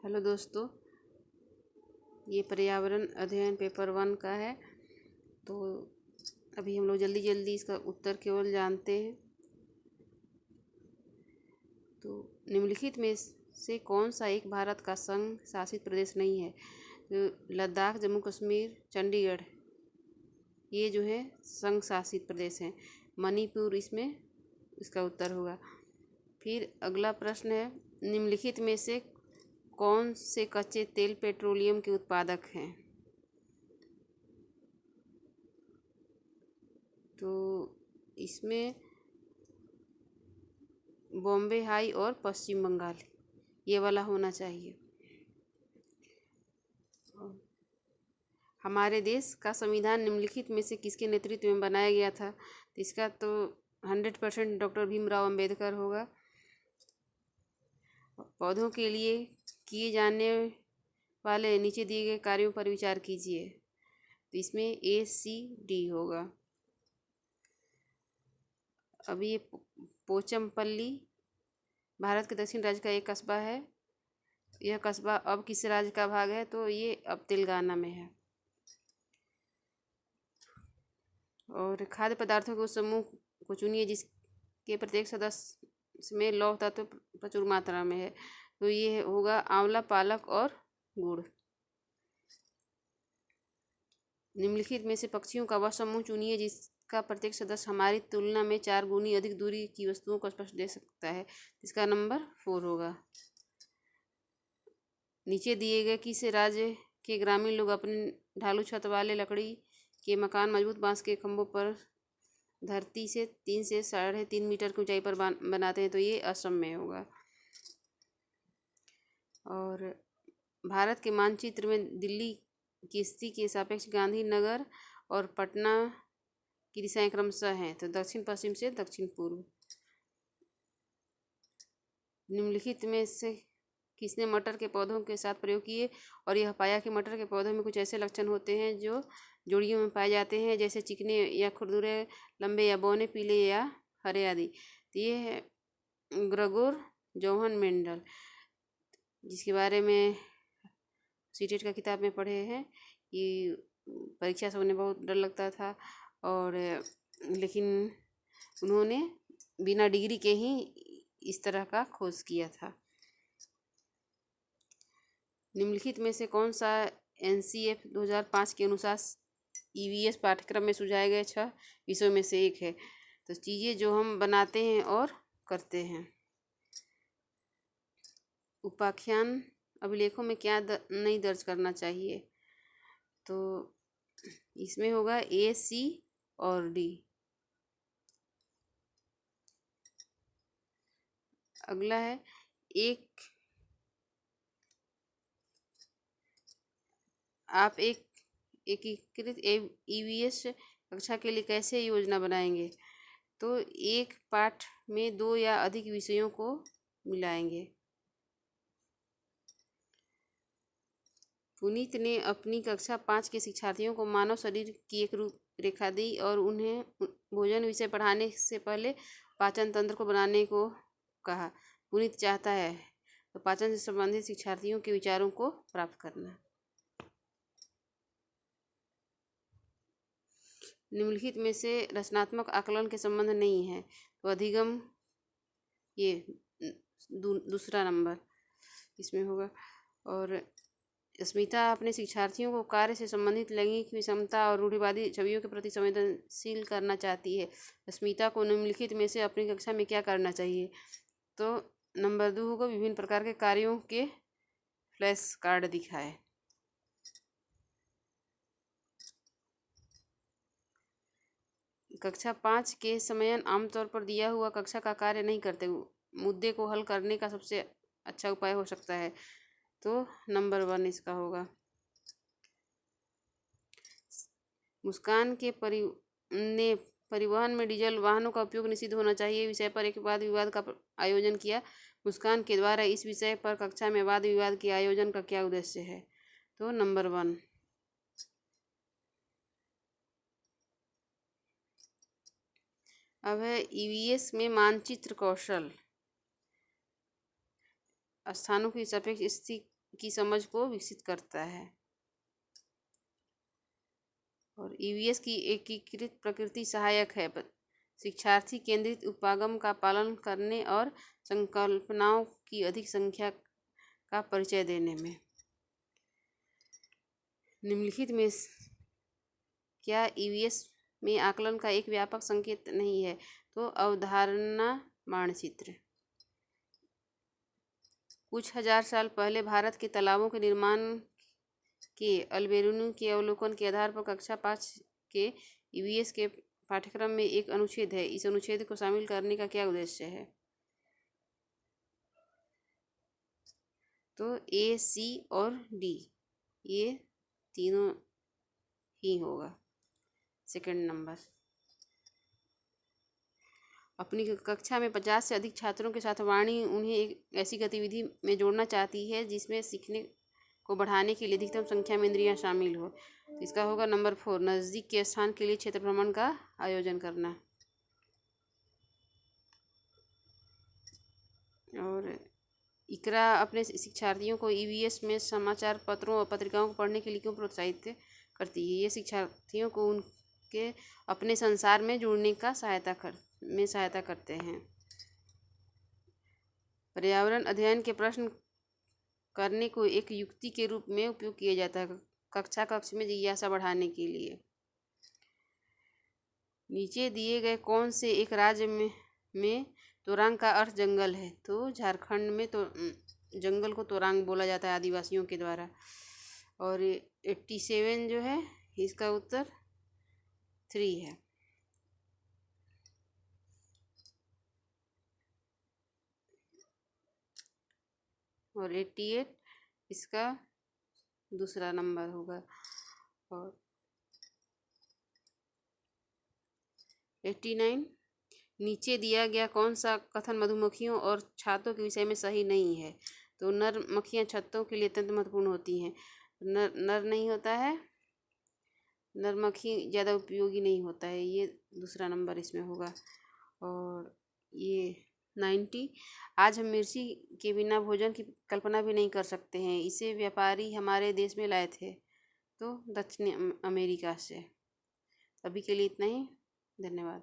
Hello दोस्तों, ये पर्यावरण अध्ययन पेपर 1 का है। तो अभी हम लोग जल्दी जल्दी इसका उत्तर केवल जानते हैं। तो निम्नलिखित में से कौन सा एक भारत का संघ शासित प्रदेश नहीं है? तो लद्दाख, जम्मू कश्मीर, चंडीगढ़, ये जो है संघ शासित प्रदेश हैं। मणिपुर इसमें इसका उत्तर होगा। फिर अगला प्रश्न है, निम्नलिखित में से कौन से कच्चे तेल पेट्रोलियम के उत्पादक हैं? तो इसमें बॉम्बे हाई और पश्चिम बंगाल, ये वाला होना चाहिए। हमारे देश का संविधान निम्नलिखित में से किसके नेतृत्व में बनाया गया था? तो इसका तो 100% डॉक्टर भीमराव अंबेडकर होगा। पौधों के लिए किए जाने वाले नीचे दिए गए कार्यों पर विचार कीजिए। तो इसमें ACD होगा। अभी ये पोचमपल्ली भारत के दक्षिण राज्य का एक कस्बा है। यह कस्बा अब किस राज्य का भाग है? तो ये अब तेलंगाना में है। और खाद्य पदार्थों के उस समूह को चुनिए जिसके प्रत्येक सदस्य में लौह तत्व प्रचुर मात्रा में है। तो ये होगा आंवला, पालक और गुड़। निम्नलिखित में से पक्षियों का वह समूह चुनिए जिसका प्रत्येक सदस्य हमारी तुलना में 4 गुनी अधिक दूरी की वस्तुओं को स्पर्श दे सकता है। इसका नंबर 4 होगा। नीचे दिए गए किस राज्य के ग्रामीण लोग अपने ढालू छत वाले लकड़ी के मकान मजबूत बांस के खंभों पर धरती से 3 से 3.5 मीटर की ऊंचाई पर बनाते हैं? तो ये असम में होगा। और भारत के मानचित्र में दिल्ली की स्थिति के सापेक्ष गांधीनगर और पटना की दिशाएं क्रमशः हैं। तो दक्षिण पश्चिम से दक्षिण पूर्व। निम्नलिखित में से किसने मटर के पौधों के साथ प्रयोग किए और यह पाया कि मटर के पौधों में कुछ ऐसे लक्षण होते हैं जो जोड़ियों में पाए जाते हैं, जैसे चिकने या खुरदुरे, लंबे या बौने, पीले या हरे आदि? तो ये है ग्रेगोर जोहन मेंडल, जिसके बारे में सीटेट का किताब में पढ़े हैं कि परीक्षा से उन्हें बहुत डर लगता था, और लेकिन उन्होंने बिना डिग्री के ही इस तरह का खोज किया था। निम्नलिखित में से कौन सा NCF 2005 के अनुसार EVS पाठ्यक्रम में सुझाए गए 6 विषयों में से एक है? तो चीज़ें जो हम बनाते हैं और करते हैं। उपाख्यान अभिलेखों में क्या नहीं दर्ज करना चाहिए? तो इसमें होगा A, C और D। अगला है, आप एक एकीकृत EVS कक्षा के लिए कैसे योजना बनाएंगे? तो एक पाठ में 2 या अधिक विषयों को मिलाएंगे। पुनीत ने अपनी कक्षा 5 के शिक्षार्थियों को मानव शरीर की एक रूपरेखा दी और उन्हें भोजन विषय पढ़ाने से पहले पाचन तंत्र को बनाने को कहा। पुनीत चाहता है तो पाचन से संबंधित शिक्षार्थियों के विचारों को प्राप्त करना। निम्नलिखित में से रचनात्मक आकलन के संबंध नहीं है? तो अधिगम, ये दूसरा नंबर इसमें होगा। और स्मिता अपने शिक्षार्थियों को कार्य से संबंधित लैंगिक विषमता और रूढ़िवादी छवियों के प्रति संवेदनशील करना चाहती है। स्मिता को निम्नलिखित में से अपनी कक्षा में क्या करना चाहिए? तो नंबर 2 होगा, विभिन्न प्रकार के कार्यों के फ्लैश कार्ड दिखाए। कक्षा 5 के समयन आमतौर पर दिया हुआ कक्षा का कार्य नहीं करते, मुद्दे को हल करने का सबसे अच्छा उपाय हो सकता है। तो नंबर 1 इसका होगा। मुस्कान के परिवहन में डीजल वाहनों का उपयोग निषिद्ध होना चाहिए विषय पर एक वाद विवाद का आयोजन किया। मुस्कान के द्वारा इस विषय पर कक्षा में वाद विवाद के आयोजन का क्या उद्देश्य है? तो नंबर 1। अब है EVS में मानचित्र कौशल। स्थानों की सापेक्ष स्थिति की समझ को विकसित करता है। और ईवीएस की एकीकृत प्रकृति सहायक है शिक्षार्थी केंद्रित उपागम का पालन करने और संकल्पनाओं की अधिक संख्या का परिचय देने में। निम्नलिखित में क्या ईवीएस में आकलन का एक व्यापक संकेत नहीं है? तो अवधारणा मानचित्र। कुछ हजार साल पहले भारत के तालाबों के निर्माण के अल्बेरुनी के अवलोकन के आधार पर कक्षा 5 के ईवीएस के पाठ्यक्रम में एक अनुच्छेद है। इस अनुच्छेद को शामिल करने का क्या उद्देश्य है? तो ए, सी और डी ये तीनों ही होगा सेकंड नंबर। अपनी कक्षा में 50 से अधिक छात्रों के साथ वाणी उन्हें एक ऐसी गतिविधि में जोड़ना चाहती है जिसमें सीखने को बढ़ाने के लिए अधिकतम संख्या में इंद्रियां शामिल हो। तो इसका होगा नंबर 4, नज़दीक के स्थान के लिए क्षेत्र भ्रमण का आयोजन करना। और इकरा अपने शिक्षार्थियों को ईवीएस में समाचार पत्रों और पत्रिकाओं को पढ़ने के लिए क्यों प्रोत्साहित करती है? ये शिक्षार्थियों को उनके अपने संसार में जुड़ने का सहायता करते हैं। पर्यावरण अध्ययन के प्रश्न करने को एक युक्ति के रूप में उपयोग किया जाता है कक्ष में जिज्ञासा बढ़ाने के लिए। नीचे दिए गए कौन से एक राज्य में तोरांग का अर्थ जंगल है? तो झारखंड में तो जंगल को तोरांग बोला जाता है आदिवासियों के द्वारा। और 87 जो है इसका उत्तर 3 है। और 88 इसका दूसरा नंबर होगा। और 89 नीचे दिया गया कौन सा कथन मधुमक्खियों और छातों के विषय में सही नहीं है? तो नर मक्खियाँ छत्तों के लिए अत्यंत महत्वपूर्ण होती हैं। नर नहीं होता है, नर मक्खी ज़्यादा उपयोगी नहीं होता है, ये दूसरा नंबर इसमें होगा। और ये 90 आज हम मिर्ची के बिना भोजन की कल्पना भी नहीं कर सकते हैं। इसे व्यापारी हमारे देश में लाए थे तो दक्षिण अमेरिका से। अभी के लिए इतना ही, धन्यवाद।